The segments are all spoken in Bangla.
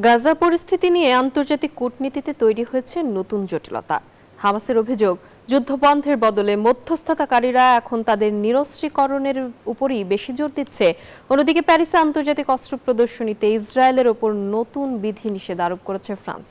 গাজা পরিস্থিতি নিয়ে আন্তর্জাতিক কূটনীতিতে তৈরি হয়েছে নতুন জটিলতা। হামাসের অভিযোগ, যুদ্ধবন্ধের বদলে মধ্যস্থতাকারীরা এখন তাদের নিরস্ত্রীকরণের উপরই বেশি জোর দিচ্ছে। অন্যদিকে প্যারিসে আন্তর্জাতিক অস্ত্র প্রদর্শনীতে ইসরায়েলের ওপর নতুন বিধিনিষেধ আরোপ করেছে ফ্রান্স।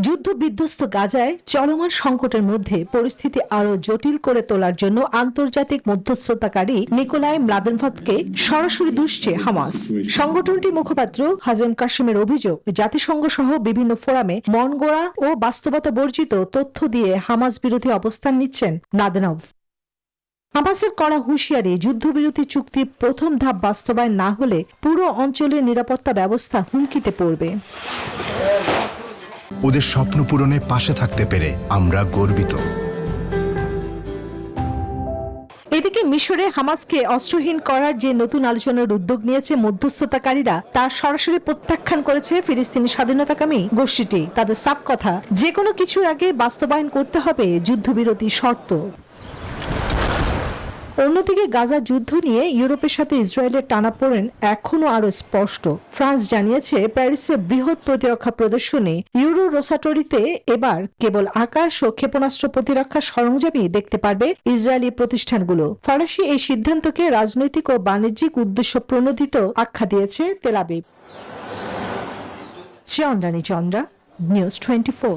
যুদ্ধ বিধ্বস্ত গাজায় চলমান সংকটের মধ্যে পরিস্থিতি আরো জটিল করে তোলার জন্য আন্তর্জাতিক মধ্যস্থতাকারী নিকোলাই ম্লাদেনভকে সরাসরি দুষছে হামাস। সংগঠনটির মুখপাত্র হাজেম কাসেমের অভিযোগ, জাতিসংঘ সহ বিভিন্ন ফোরামে মনগড়া ও বাস্তবতা বর্জিত তথ্য দিয়ে হামাস বিরোধী অবস্থান নিচ্ছেন ম্লাদেনভ। হামাসের কড়া হুঁশিয়ারি, যুদ্ধবিরতি চুক্তির প্রথম ধাপ বাস্তবায়ন না হলে পুরো অঞ্চলের নিরাপত্তা ব্যবস্থা হুমকিতে পড়বে। ওদের স্বপ্ন পূরণে পাশে থাকতে পেরে আমরা গর্বিত। এদিকে মিশরে হামাসকে অস্ত্রহীন করার যে নতুন আলোচনার উদ্যোগ নিয়েছে মধ্যস্থতাকারীরা, তার সরাসরি প্রত্যাখ্যান করেছে ফিলিস্তিনি স্বাধীনতাকামী গোষ্ঠীটি। তাদের সাফ কথা, যে কোনো কিছুর আগে বাস্তবায়ন করতে হবে যুদ্ধবিরতি শর্ত। অন্যদিকে গাজা যুদ্ধ নিয়ে ইউরোপের সাথে ইসরায়েলের টানাপোড়েন এখনো আরো স্পষ্ট। ফ্রান্স জানিয়েছে, প্যারিসের বৃহৎ প্রতিরক্ষা প্রদর্শনী ইউরো রোসাটরিতে এবার কেবল আকাশ ও ক্ষেপণাস্ত্র প্রতিরক্ষা সরঞ্জামই দেখতে পারবে ইসরায়েলি প্রতিষ্ঠানগুলো। ফরাসি এই সিদ্ধান্তকে রাজনৈতিক ও বাণিজ্যিক উদ্দেশ্য প্রণোদিত আখ্যা দিয়েছে তেল আবিব। চন্দ্রা, নিউজ 24।